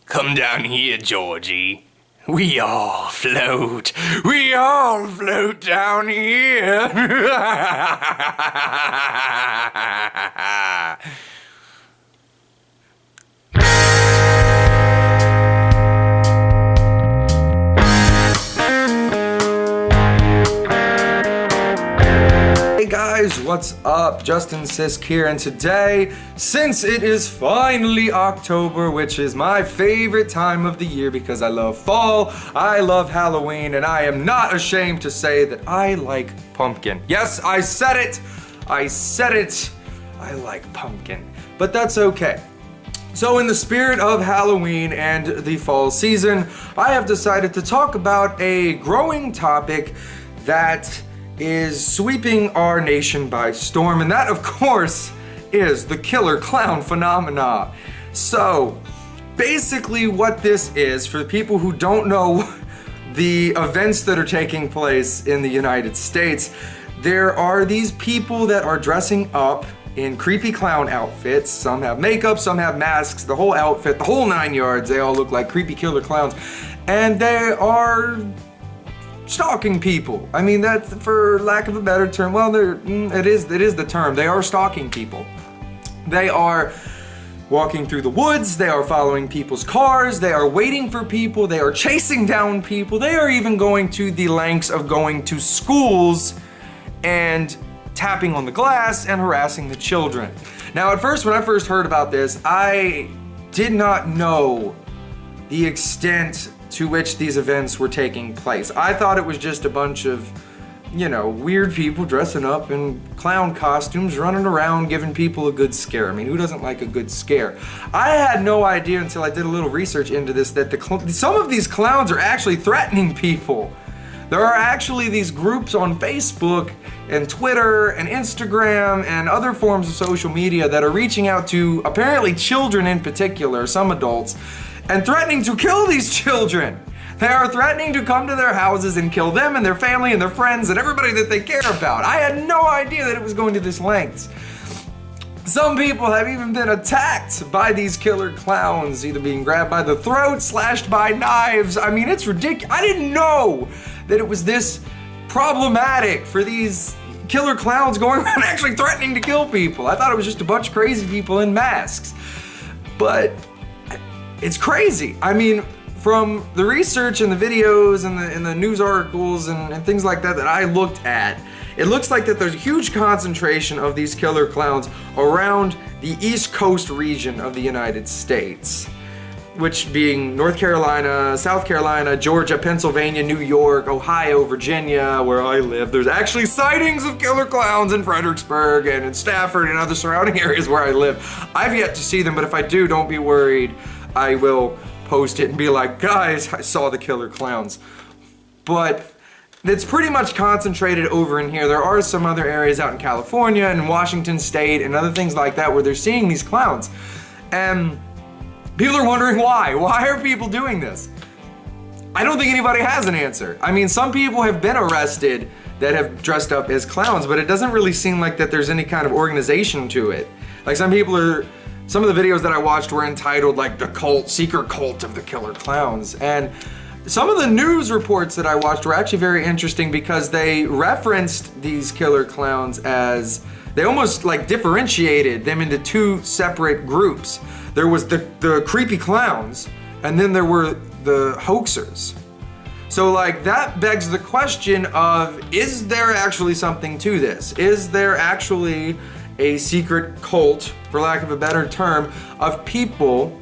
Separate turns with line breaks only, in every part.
Come down here, Georgie. We all float down here.
Hey guys, what's up? Justin Sisk here, and today, since it is finally October, which is my favorite time of the year because I love fall, I love Halloween, and I am not ashamed to say that I like pumpkin. Yes, I said it! I like pumpkin, but that's okay. So in the spirit of Halloween and the fall season, I have decided to talk about a growing topic that is sweeping our nation by storm, and that of course is the killer clown phenomena. So basically what this is, for the people who don't know the events that are taking place in the United States, there are these people that are dressing up in creepy clown outfits. Some have makeup, some have masks, the whole outfit, the whole 9 yards. They all look like creepy killer clowns, and they are stalking people. I mean, that's, for lack of a better term, well, it is the term. They are stalking people. They are walking through the woods, they are following people's cars, they are waiting for people, they are chasing down people, they are even going to the lengths of going to schools and tapping on the glass and harassing the children. Now, at first, when I first heard about this, I did not know the extent to which these events were taking place. I thought it was just a bunch of, weird people dressing up in clown costumes, running around giving people a good scare. I mean, who doesn't like a good scare? I had no idea until I did a little research into this that some of these clowns are actually threatening people. There are actually these groups on Facebook and Twitter and Instagram and other forms of social media that are reaching out to apparently children in particular, some adults, and threatening to kill these children. They are threatening to come to their houses and kill them and their family and their friends and everybody that they care about. I had no idea that it was going to this length. Some people have even been attacked by these killer clowns, either being grabbed by the throat, slashed by knives. I mean, it's ridiculous. I didn't know that it was this problematic for these killer clowns going around actually threatening to kill people. I thought it was just a bunch of crazy people in masks. But it's crazy. I mean, from the research and the videos and the news articles and things like that I looked at, it looks like that there's a huge concentration of these killer clowns around the East Coast region of the United States, which being North Carolina, South Carolina, Georgia, Pennsylvania, New York, Ohio, Virginia, where I live. There's actually sightings of killer clowns in Fredericksburg and in Stafford and other surrounding areas where I live. I've yet to see them, but if I do, don't be worried. I will post it and be like, guys, I saw the killer clowns. But it's pretty much concentrated over in here. There are some other areas out in California and Washington State and other things like that where they're seeing these clowns. And people are wondering why. Why are people doing this? I don't think anybody has an answer. I mean, some people have been arrested that have dressed up as clowns, but it doesn't really seem like that there's any kind of organization to it. Like some of the videos that I watched were entitled like the secret cult of the killer clowns. And some of the news reports that I watched were actually very interesting because they referenced these killer clowns as, they almost like differentiated them into two separate groups. There was the creepy clowns, and then there were the hoaxers. So like that begs the question of, is there actually something to this? Is there actually a secret cult, for lack of a better term, of people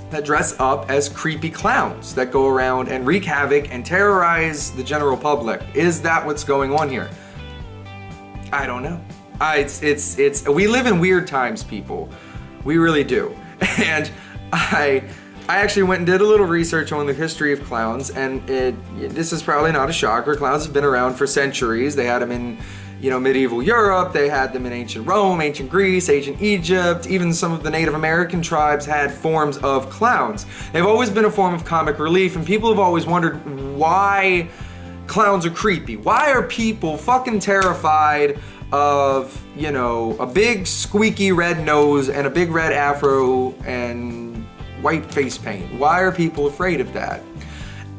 that dress up as creepy clowns that go around and wreak havoc and terrorize the general public? Is that what's going on here? I don't know. We live in weird times, people. We really do. And I actually went and did a little research on the history of clowns, and this is probably not a shocker. Clowns have been around for centuries. They had them in medieval Europe, they had them in ancient Rome, ancient Greece, ancient Egypt. Even some of the Native American tribes had forms of clowns. They've always been a form of comic relief, and people have always wondered why clowns are creepy. Why are people fucking terrified of, a big squeaky red nose and a big red afro and white face paint? Why are people afraid of that?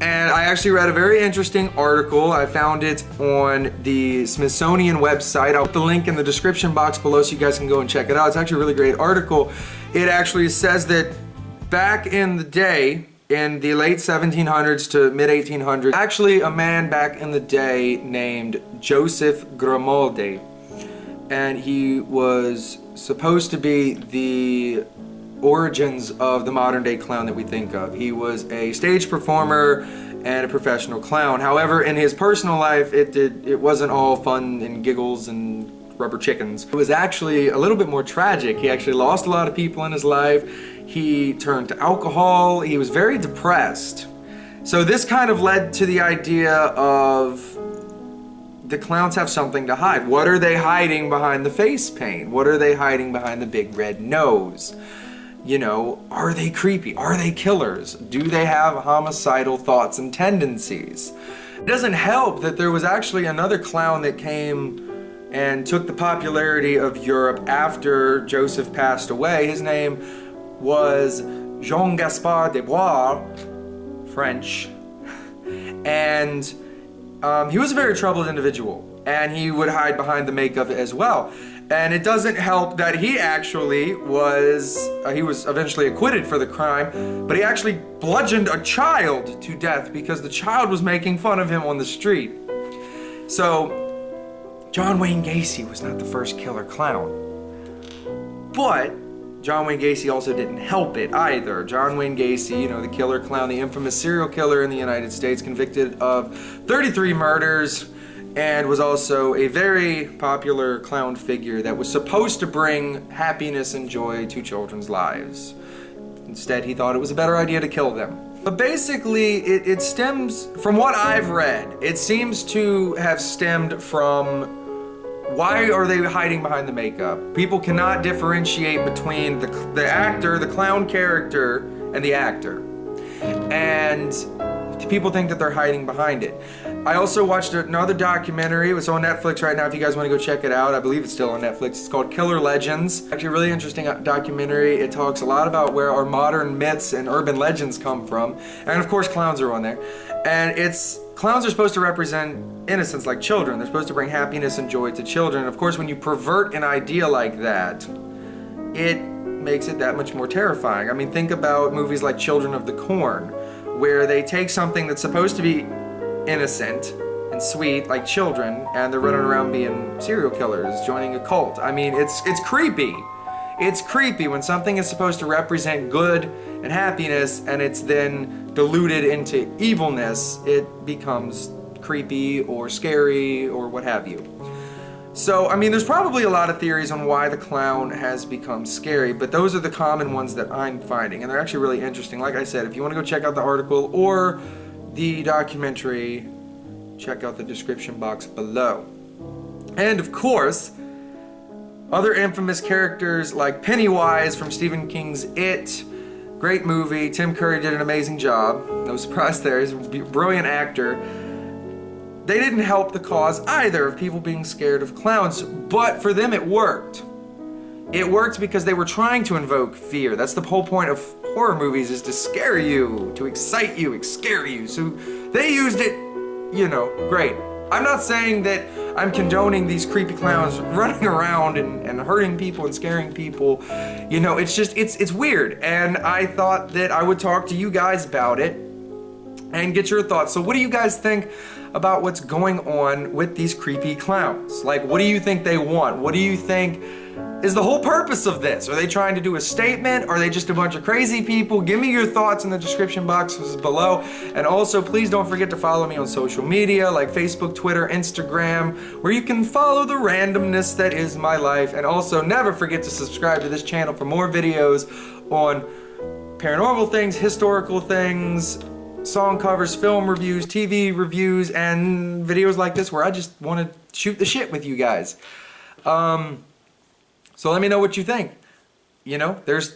And I actually read a very interesting article. I found it on the Smithsonian website. I'll put the link in the description box below so you guys can go and check it out. It's actually a really great article. It actually says that back in the day, in the late 1700s to mid 1800s, actually a man back in the day named Joseph Grimaldi, and he was supposed to be the origins of the modern day clown that we think of. He was a stage performer and a professional clown. However, in his personal life, it wasn't all fun and giggles and rubber chickens. It was actually a little bit more tragic. He actually lost a lot of people in his life. He turned to alcohol. He was very depressed. So this kind of led to the idea of the clowns have something to hide. What are they hiding behind the face paint? What are they hiding behind the big red nose? You know, are they creepy? Are they killers? Do they have homicidal thoughts and tendencies? It doesn't help that there was actually another clown that came and took the popularity of Europe after Joseph passed away. His name was Jean-Gaspard de Bois, French. And he was a very troubled individual, and he would hide behind the makeup as well. And it doesn't help that he actually was eventually acquitted for the crime, but he actually bludgeoned a child to death because the child was making fun of him on the street. So, John Wayne Gacy was not the first killer clown. But John Wayne Gacy also didn't help it either. John Wayne Gacy, you know, the killer clown, the infamous serial killer in the United States, convicted of 33 murders, and was also a very popular clown figure that was supposed to bring happiness and joy to children's lives. Instead, he thought it was a better idea to kill them. But basically, it stems from what I've read. It seems to have stemmed from, why are they hiding behind the makeup? People cannot differentiate between the actor, the clown character, and the actor. And people think that they're hiding behind it. I also watched another documentary. It's on Netflix right now if you guys want to go check it out. I believe it's still on Netflix. It's called Killer Legends. Actually a really interesting documentary. It talks a lot about where our modern myths and urban legends come from. And of course clowns are on there. And clowns are supposed to represent innocence, like children. They're supposed to bring happiness and joy to children. Of course, when you pervert an idea like that, it makes it that much more terrifying. I mean, think about movies like Children of the Corn, where they take something that's supposed to be innocent and sweet, like children, and they're running around being serial killers, joining a cult. I mean, it's creepy. It's creepy when something is supposed to represent good and happiness and it's then diluted into evilness. It becomes creepy or scary or what have you. So, I mean, there's probably a lot of theories on why the clown has become scary, but those are the common ones that I'm finding, and they're actually really interesting. Like I said, if you want to go check out the article or the documentary, check out the description box below. And of course, other infamous characters like Pennywise from Stephen King's It. Great movie. Tim Curry did an amazing job. No surprise there. He's a brilliant actor. They didn't help the cause either of people being scared of clowns, but for them it worked. It worked because they were trying to invoke fear. That's the whole point of horror movies, is to scare you, to excite you, scare you. So they used it, you know, great. I'm not saying that I'm condoning these creepy clowns running around and hurting people and scaring people. You know, it's just, it's weird. And I thought that I would talk to you guys about it and get your thoughts. So what do you guys think about what's going on with these creepy clowns? Like, what do you think they want? What do you think is the whole purpose of this? Are they trying to do a statement? Are they just a bunch of crazy people? Give me your thoughts in the description boxes below. And also, please don't forget to follow me on social media like Facebook, Twitter, Instagram, where you can follow the randomness that is my life. And also, never forget to subscribe to this channel for more videos on paranormal things, historical things, song covers, film reviews, TV reviews, and videos like this where I just want to shoot the shit with you guys. So let me know what you think. You know, there's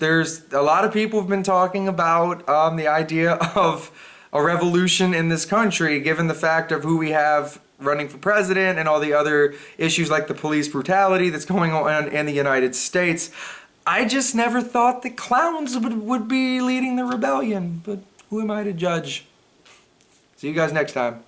a lot of people have been talking about the idea of a revolution in this country, given the fact of who we have running for president and all the other issues like the police brutality that's going on in the United States. I just never thought that clowns would be leading the rebellion, but who am I to judge? See you guys next time.